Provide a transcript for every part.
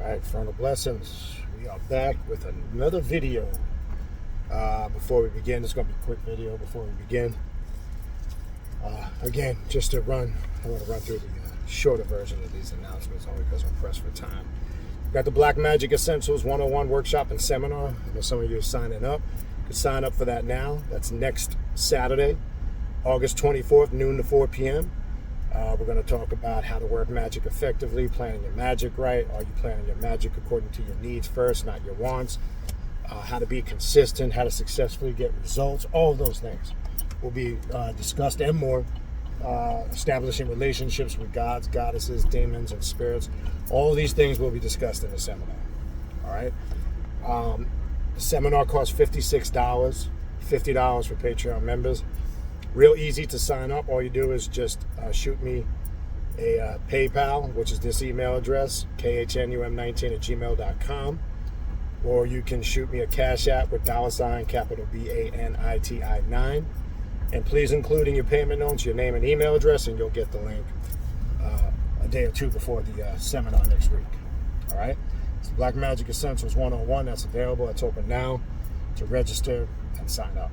Alright, Frontal Blessings. We are back with another video. Before we begin, it's going to be a quick video before we begin. Again, just to run, I want to run through the shorter version of these announcements only because I'm pressed for time. We've got the Black Magic Essentials 101 workshop and seminar. I know some of you are signing up. You can sign up for that now. That's next Saturday, August 24th, noon to 4 p.m. We're going to talk about how to work magic effectively, planning your magic right. Are you planning your magic according to your needs first, not your wants? How to be consistent, how to successfully get results. All of those things will be discussed and more. Establishing relationships with gods, goddesses, demons, and spirits. All of these things will be discussed in the seminar. All right. The seminar costs $56, $50 for Patreon members. Real easy to sign up. All you do is just shoot me a PayPal, which is this email address, khnum19@gmail.com. Or you can shoot me a Cashapp with $ capital Baniti9. And please include in your payment notes your name and email address, and you'll get the link a day or two before the seminar next week. All right? It's Black Magic Essentials 101. That's available. It's open now to register and sign up.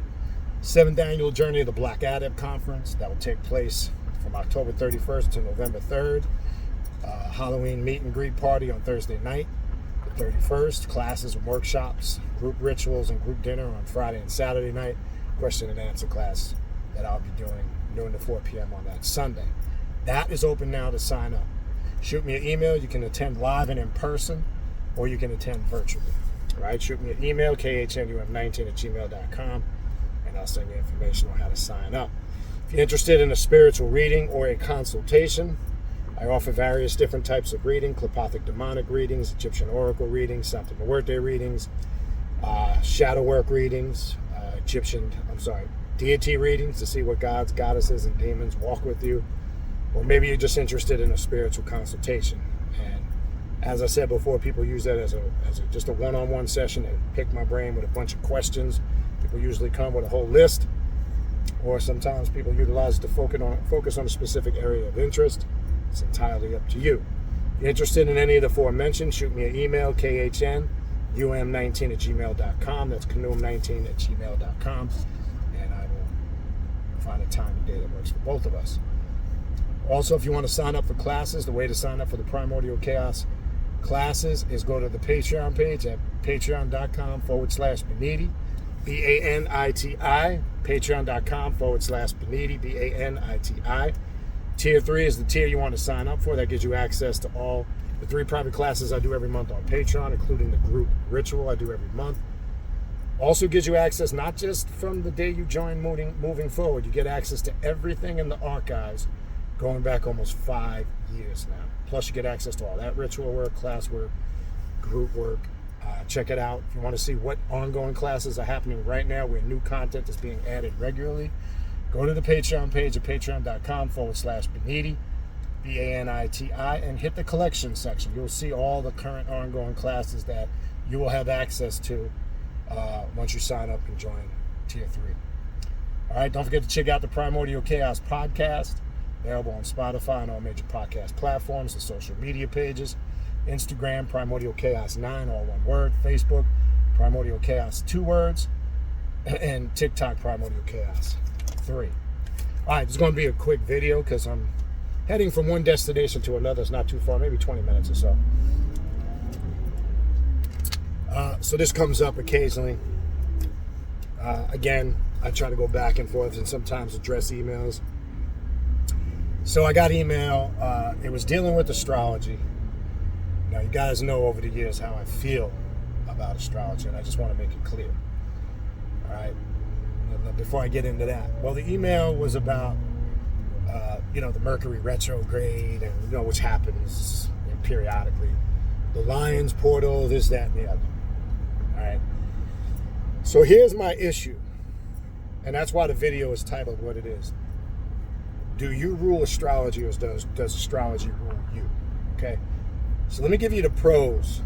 7th Annual Journey of the Black Adept Conference. That will take place from October 31st to November 3rd. Halloween meet and greet party on Thursday night, the 31st. Classes and workshops, group rituals, and group dinner on Friday and Saturday night. Question and answer class that I'll be doing noon to 4 p.m. on that Sunday. That is open now to sign up. Shoot me an email. You can attend live and in person, or you can attend virtually. All right? Shoot me an email, khnum19@gmail.com. And I'll send you information on how to sign up. If you're interested in a spiritual reading or a consultation, I offer various different types of reading: Clepothic demonic readings, Egyptian oracle readings, Santa Muerte readings, shadow work readings, deity readings to see what gods, goddesses, and demons walk with you. Or maybe you're just interested in a spiritual consultation. And as I said before, people use that as just a one-on-one session and pick my brain with a bunch of questions. People usually come with a whole list, or sometimes people utilize it to focus on a specific area of interest. It's entirely up to you. If you're interested in any of the aforementioned, shoot me an email, khnum19@gmail.com. That's khnum19@gmail.com. And I will find a time and day that works for both of us. Also, if you want to sign up for classes, the way to sign up for the Primordial Chaos classes is go to the Patreon page at patreon.com/Baniti. Baniti, patreon.com/Baniti, Baniti. Tier 3 is the tier you want to sign up for. That gives you access to all the 3 private classes I do every month on Patreon, including the group ritual I do every month. Also gives you access not just from the day you join moving forward. You get access to everything in the archives going back almost 5 years now. Plus you get access to all that ritual work, class work, group work. Check it out. If you want to see what ongoing classes are happening right now, where new content is being added regularly, go to the Patreon page at patreon.com/Baniti, Baniti, and hit the collection section. You'll see all the current ongoing classes that you will have access to once you sign up and join Tier 3. All right, don't forget to check out the Primordial Chaos podcast, available on Spotify and all major podcast platforms, the social media pages. Instagram, Primordial Chaos 9, all one word. Facebook, Primordial Chaos 2 words. And TikTok, Primordial Chaos 3. All right, it's going to be a quick video because I'm heading from one destination to another. It's not too far, maybe 20 minutes or so. So this comes up occasionally. Again, I try to go back and forth and sometimes address emails. So I got email. It was dealing with astrology. Now, you guys know over the years how I feel about astrology, and I just want to make it clear. All right? Before I get into that. Well, the email was about, the Mercury retrograde, and, which happens periodically. The Lion's portal, this, that, and the other. All right? So here's my issue, and that's why the video is titled what it is. Do you rule astrology, or does astrology rule you? Okay? So let me give you the pros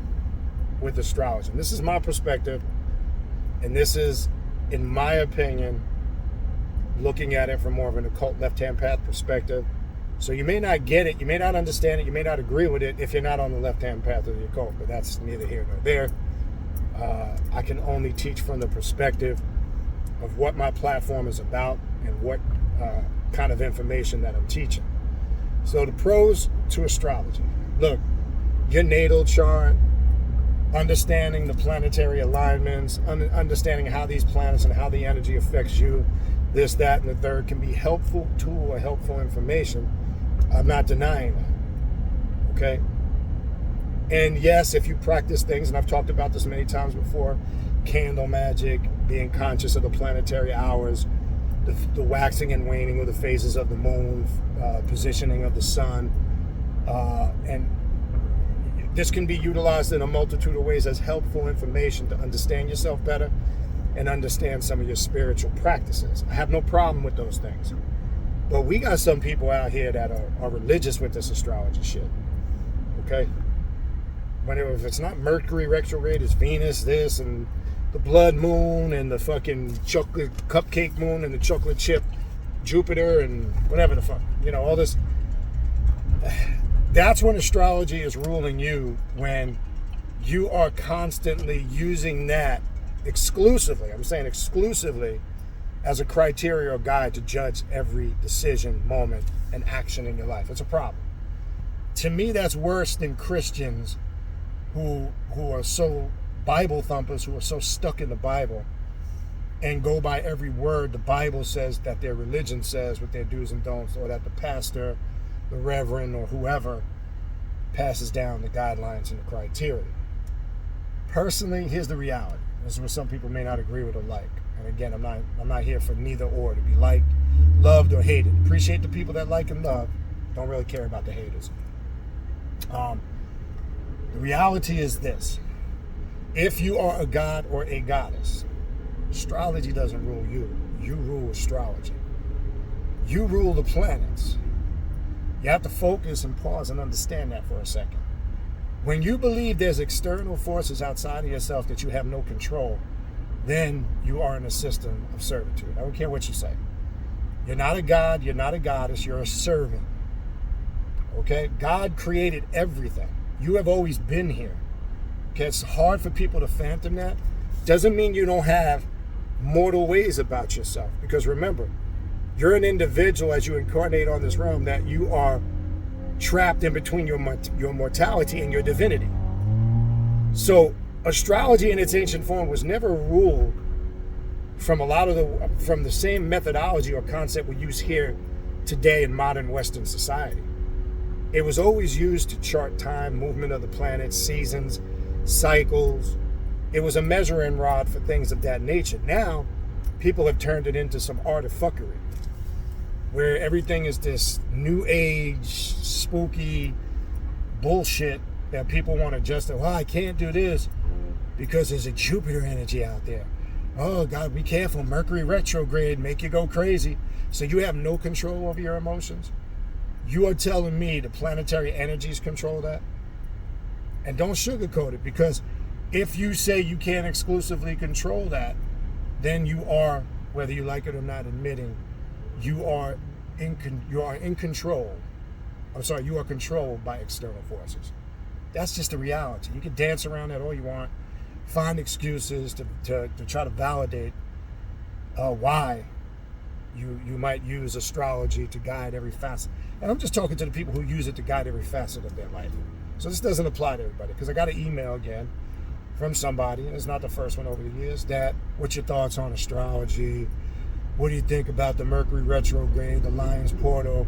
with astrology. And this is my perspective, and this is, in my opinion, looking at it from more of an occult left-hand path perspective. So you may not get it, you may not understand it, you may not agree with it if you're not on the left-hand path of the occult, but that's neither here nor there. I can only teach from the perspective of what my platform is about and what kind of information that I'm teaching. So the pros to astrology. Look, your natal chart, understanding the planetary alignments, understanding how these planets and how the energy affects you, this, that, and the third can be helpful tool or helpful information. I'm not denying that, okay? And yes, if you practice things, and I've talked about this many times before, candle magic, being conscious of the planetary hours, the waxing and waning of the phases of the moon, positioning of the sun, and this can be utilized in a multitude of ways as helpful information to understand yourself better and understand some of your spiritual practices. I have no problem with those things. But we got some people out here that are religious with this astrology shit, okay? If it's not Mercury retrograde, it's Venus, this, and the blood moon, and the fucking chocolate cupcake moon, and the chocolate chip Jupiter, and whatever the fuck, all this. That's when astrology is ruling you, when you are constantly using that exclusively, I'm saying exclusively, as a criteria or guide to judge every decision, moment, and action in your life. It's a problem. To me, that's worse than Christians who are so Bible thumpers, who are so stuck in the Bible and go by every word the Bible says, that their religion says, with their do's and don'ts, or that the pastor, the reverend, or whoever passes down the guidelines and the criteria. Personally, here's the reality. This is what some people may not agree with or like. And again, I'm not here for neither or, to be liked, loved, or hated. Appreciate the people that like and love. Don't really care about the haters. The reality is this. If you are a god or a goddess, astrology doesn't rule you. You rule astrology. You rule the planets. You have to focus and pause and understand that for a second. When you believe there's external forces outside of yourself that you have no control, then you are in a system of servitude. I don't care what you say. You're not a god, you're not a goddess, you're a servant. Okay? God created everything. You have always been here. Okay? It's hard for people to fathom that. Doesn't mean you don't have mortal ways about yourself. Because remember, you're an individual as you incarnate on this realm that you are trapped in between your mortality and your divinity. So astrology in its ancient form was never ruled from from the same methodology or concept we use here today in modern Western society. It was always used to chart time, movement of the planets, seasons, cycles. It was a measuring rod for things of that nature. Now, people have turned it into some art of fuckery, where everything is this new age, spooky bullshit that people want to justify. Well, I can't do this because there's a Jupiter energy out there. Oh, God, be careful. Mercury retrograde, make you go crazy. So you have no control over your emotions? You are telling me the planetary energies control that? And don't sugarcoat it, because if you say you can't exclusively control that, then you are, whether you like it or not, admitting you are in control. I'm sorry, you are controlled by external forces. That's just the reality. You can dance around that all you want, find excuses to try to validate why you might use astrology to guide every facet. And I'm just talking to the people who use it to guide every facet of their life. So this doesn't apply to everybody, because I got an email again from somebody, and it's not the first one over the years, that, what's your thoughts on astrology? What do you think about the Mercury retrograde, the Lion's portal?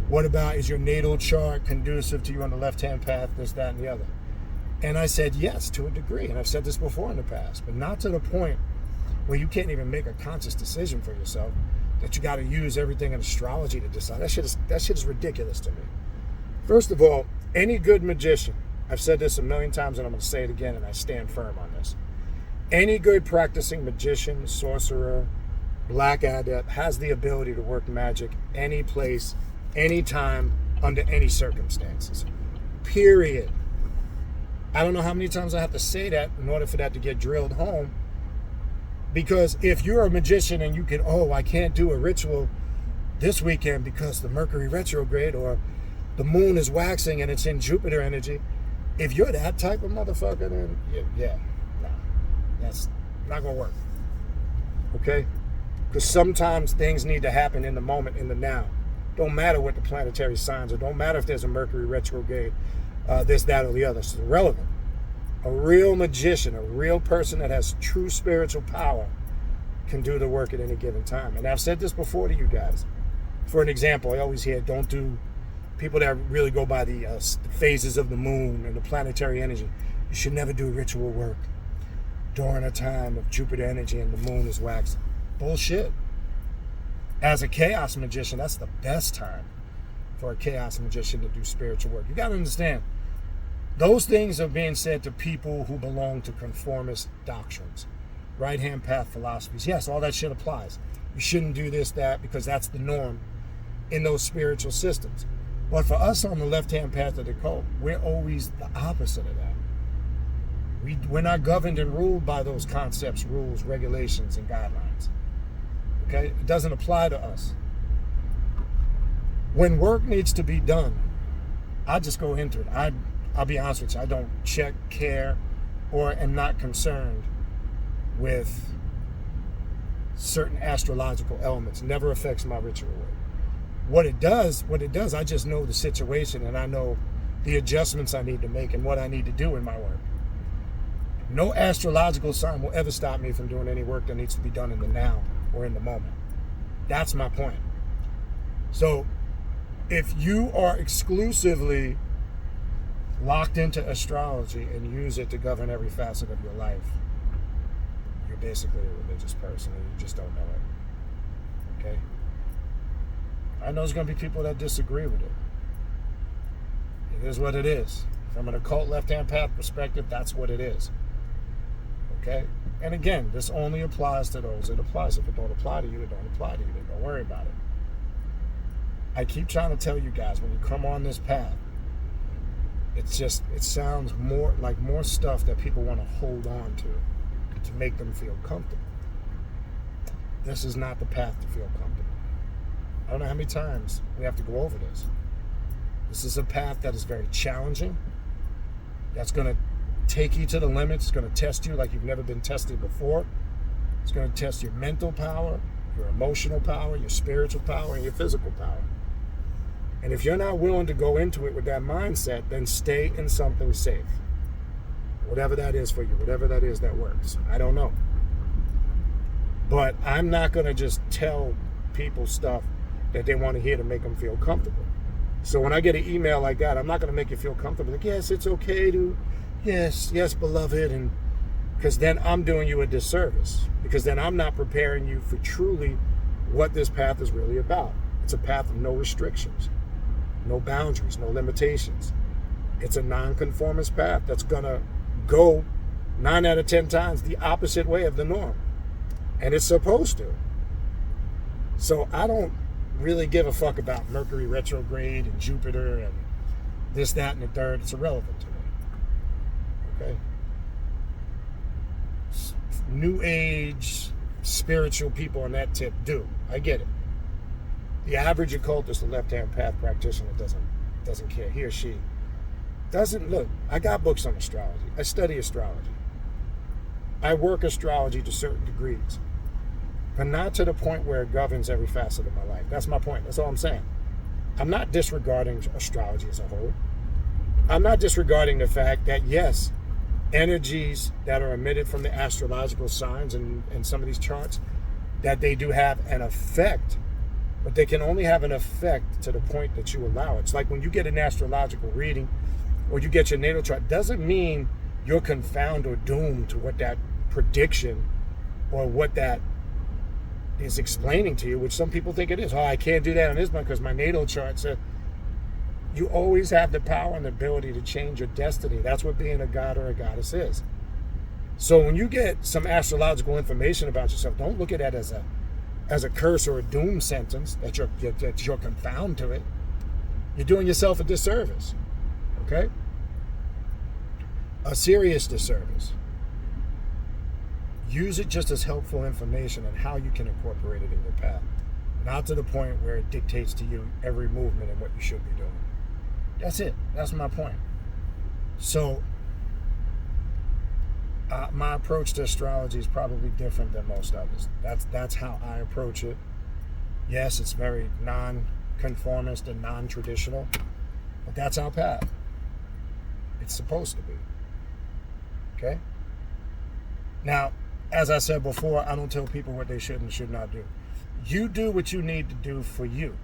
What about, is your natal chart conducive to you on the left-hand path, this, that, and the other? And I said yes, to a degree. And I've said this before in the past, but not to the point where you can't even make a conscious decision for yourself, that you got to use everything in astrology to decide. That shit is ridiculous to me. First of all, any good magician, I've said this a million times and I'm going to say it again, and I stand firm on this. Any good practicing magician, sorcerer, black adept has the ability to work magic any place, anytime, under any circumstances. Period. I don't know how many times I have to say that in order for that to get drilled home. Because if you're a magician and you can, I can't do a ritual this weekend because the Mercury retrograde or the moon is waxing and it's in Jupiter energy. If you're that type of motherfucker, then nah, that's not gonna work. Okay? Because sometimes things need to happen in the moment, in the now. Don't matter what the planetary signs are. Don't matter if there's a Mercury retrograde, this, that, or the other. It's irrelevant. A real magician, a real person that has true spiritual power can do the work at any given time. And I've said this before to you guys. For an example, I always hear, don't do people that really go by the phases of the moon and the planetary energy. You should never do ritual work during a time of Jupiter energy and the moon is waxing. Bullshit. As a chaos magician, that's the best time for a chaos magician to do spiritual work. You got to understand, those things are being said to people who belong to conformist doctrines, right-hand path philosophies. Yes, all that shit applies. You shouldn't do this, that, because that's the norm in those spiritual systems. But for us on the left-hand path of the cult, we're always the opposite of that. We're not governed and ruled by those concepts, rules, regulations, and guidelines. Okay? It doesn't apply to us. When work needs to be done, I just go into it. I'll be honest with you, I don't check, care, or am not concerned with certain astrological elements. It never affects my ritual work. What it does, I just know the situation and I know the adjustments I need to make and what I need to do in my work. No astrological sign will ever stop me from doing any work that needs to be done in the now or in the moment. That's my point. So if you are exclusively locked into astrology and use it to govern every facet of your life, you're basically a religious person and you just don't know it. Okay? I know there's going to be people that disagree with it. It is what it is. From an occult left-hand path perspective, that's what it is. Okay? And again, this only applies to those it applies. If it don't apply to you, it don't apply to you. Then don't worry about it. I keep trying to tell you guys, when you come on this path, it sounds more like more stuff that people want to hold on to make them feel comfortable. This is not the path to feel comfortable. I don't know how many times we have to go over this. This is a path that is very challenging. That's going to take you to the limits. It's going to test you like you've never been tested before. It's going to test your mental power, your emotional power, your spiritual power, and your physical power. And if you're not willing to go into it with that mindset, then stay in something safe. Whatever that is for you, whatever that is that works. I don't know. But I'm not going to just tell people stuff that they want to hear to make them feel comfortable. So when I get an email like that, I'm not going to make you feel comfortable. Like, yes, it's okay to, yes, beloved. And because then I'm doing you a disservice. Because then I'm not preparing you for truly what this path is really about. It's a path of no restrictions, no boundaries, no limitations. It's a non-conformist path that's going to go 9 out of 10 times the opposite way of the norm. And it's supposed to. So I don't really give a fuck about Mercury retrograde and Jupiter and this, that, and the third. It's irrelevant to me. Okay? New age, spiritual people on that tip do. I get it. The average occultist, the left-hand path practitioner, doesn't care. He or she doesn't look. I got books on astrology. I study astrology. I work astrology to certain degrees, but not to the point where it governs every facet of my life. That's my point. That's all I'm saying. I'm not disregarding astrology as a whole. I'm not disregarding the fact that, yes, energies that are emitted from the astrological signs and some of these charts, that they do have an effect, but they can only have an effect to the point that you allow it. It's like when you get an astrological reading or you get your natal chart, doesn't mean you're confounded or doomed to what that prediction or what that is explaining to you, which some people think it is. Oh, I can't do that on this one because my natal chart said. You always have the power and the ability to change your destiny. That's what being a god or a goddess is. So when you get some astrological information about yourself, don't look at that as a curse or a doom sentence that you're confounded to it. You're doing yourself a disservice. Okay? A serious disservice. Use it just as helpful information and how you can incorporate it in your path. Not to the point where it dictates to you every movement and what you should be doing. That's it. That's my point. So, my approach to astrology is probably different than most others. That's how I approach it. Yes, it's very non-conformist and non-traditional, but that's our path. It's supposed to be. Okay? Now, as I said before, I don't tell people what they should and should not do. You do what you need to do for you.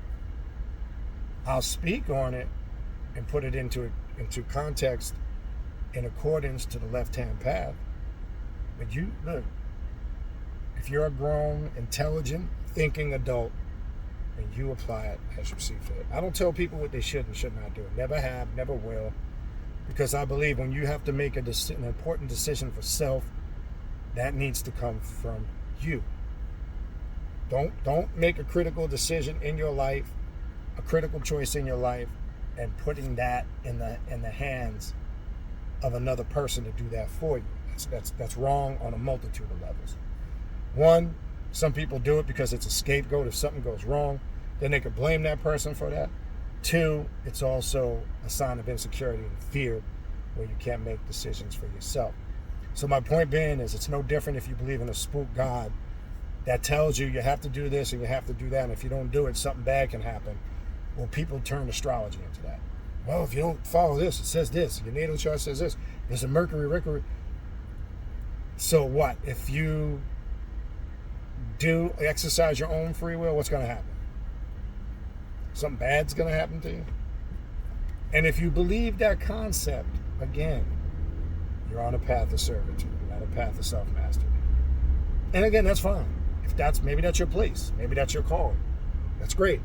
I'll speak on it and put it into context in accordance to the left-hand path. But you, look, if you're a grown, intelligent, thinking adult, and you apply it as you see fit. I don't tell people what they should and should not do. Never have, never will. Because I believe when you have to make an important decision for self, that needs to come from you. Don't make a critical decision in your life, a critical choice in your life, and putting that in the hands of another person to do that for you. That's wrong on a multitude of levels. One, some people do it because it's a scapegoat. If something goes wrong, then they could blame that person for that. Two, it's also a sign of insecurity and fear where you can't make decisions for yourself. So my point being is it's no different if you believe in a spook god that tells you you have to do this and you have to do that, and if you don't do it, something bad can happen. Well, people turn astrology into that. Well, if you don't follow this, it says this. Your natal chart says this. There's a Mercury. So what? If you do exercise your own free will, what's going to happen? Something bad's going to happen to you? And if you believe that concept, again, you're on a path of servitude, not a path of self-mastery. And again, that's fine. Maybe that's your place. Maybe that's your calling. That's great.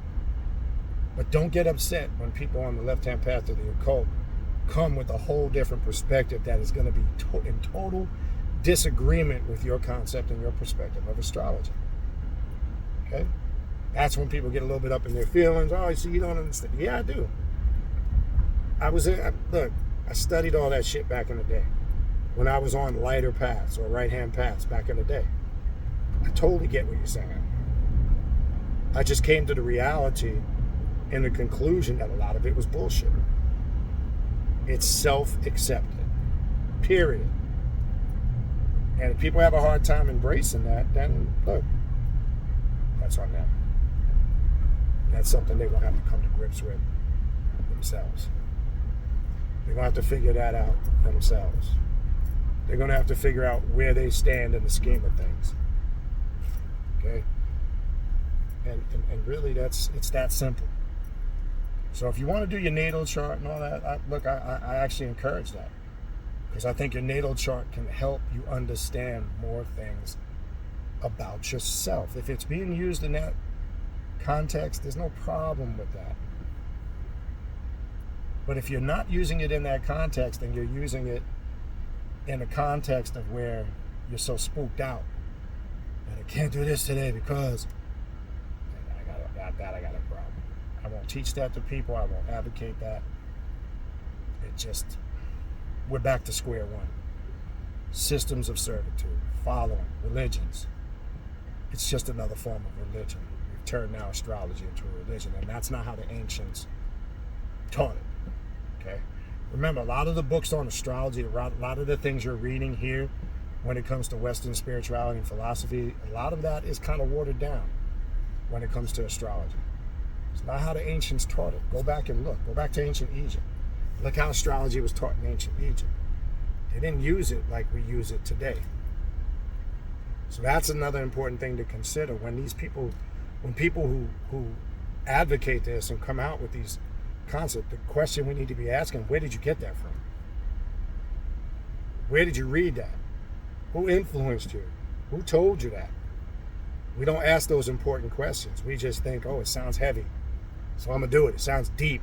But don't get upset when people on the left-hand path of the occult come with a whole different perspective that is going to be in total disagreement with your concept and your perspective of astrology. Okay? That's when people get a little bit up in their feelings. Oh, see, you don't understand. Yeah, I do. I studied all that shit back in the day when I was on lighter paths or right-hand paths back in the day. I totally get what you're saying. I just came to the reality and the conclusion that a lot of it was bullshit. It's self-accepted. Period. And if people have a hard time embracing that, then look, that's on them. That's something they're going to have to come to grips with themselves. They're going to have to figure that out themselves. They're going to have to figure out where they stand in the scheme of things. Okay? And really, it's that simple. So if you want to do your natal chart and all that, I actually encourage that. Because I think your natal chart can help you understand more things about yourself. If it's being used in that context, there's no problem with that. But if you're not using it in that context and you're using it in the context of where you're so spooked out that I can't do this today because I got a problem. I won't teach that to people. I won't advocate that. We're back to square one. Systems of servitude, following, religions. It's just another form of religion. We've turned now astrology into a religion, and that's not how the ancients taught it. Okay? Remember, a lot of the books on astrology, a lot of the things you're reading here when it comes to Western spirituality and philosophy, a lot of that is kind of watered down when it comes to astrology. It's not how the ancients taught it. Go back and look. Go back to ancient Egypt. Look how astrology was taught in ancient Egypt. They didn't use it like we use it today. So that's another important thing to consider when people who advocate this and come out with these concepts. The question we need to be asking, where did you get that from? Where did you read that? Who influenced you? Who told you that? We don't ask those important questions. We just think, oh, it sounds heavy, so I'm going to do it. It sounds deep,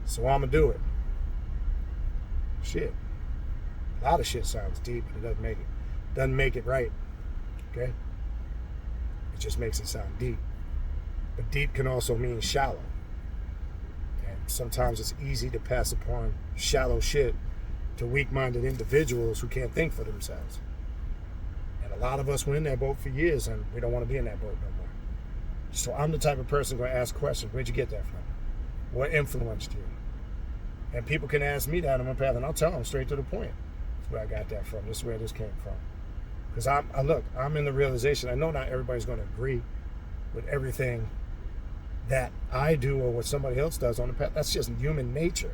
so I'm going to do it. Shit. A lot of shit sounds deep, but it doesn't make it right. Okay? It just makes it sound deep. But deep can also mean shallow. And sometimes it's easy to pass upon shallow shit to weak-minded individuals who can't think for themselves. And a lot of us were in that boat for years, and we don't want to be in that boat no more. So I'm the type of person going to ask questions. Where'd you get that from? What influenced you? And people can ask me that on my path, and I'll tell them straight to the point. That's where I got that from. This is where this came from. Because I'm in the realization, I know not everybody's going to agree with everything that I do or what somebody else does on the path. That's just human nature,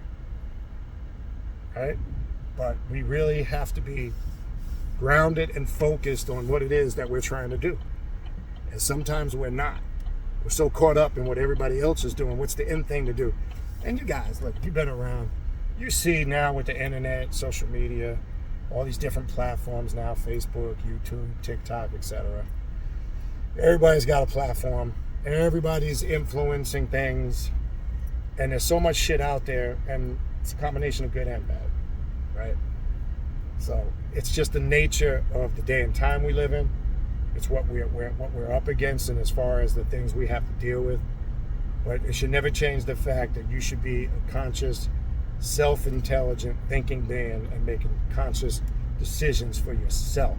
right? But we really have to be grounded and focused on what it is that we're trying to do. And sometimes we're not. We're so caught up in what everybody else is doing. What's the end thing to do? And you guys, look, you've been around. You see now with the internet, social media, all these different platforms now, Facebook, YouTube, TikTok, etc. Everybody's got a platform. Everybody's influencing things. And there's so much shit out there, and it's a combination of good and bad, right? So it's just the nature of the day and time we live in. It's what we're up against, and as far as the things we have to deal with. But it should never change the fact that you should be a conscious, self-intelligent, thinking being and making conscious decisions for yourself,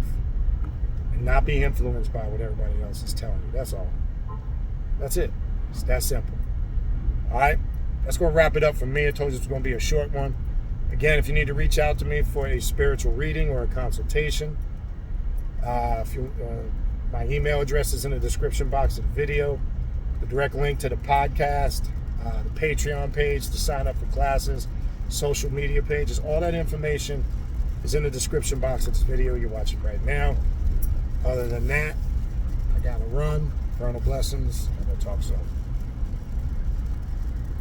and not be influenced by what everybody else is telling you. That's all. That's it. It's that simple. All right, that's going to wrap it up for me. I told you it's going to be a short one. Again, if you need to reach out to me for a spiritual reading or a consultation, my email address is in the description box of the video. The direct link to the podcast, the Patreon page to sign up for classes, social media pages, all that information is in the description box of this video you're watching right now. Other than that, I gotta run. Eternal blessings, and we'll talk soon.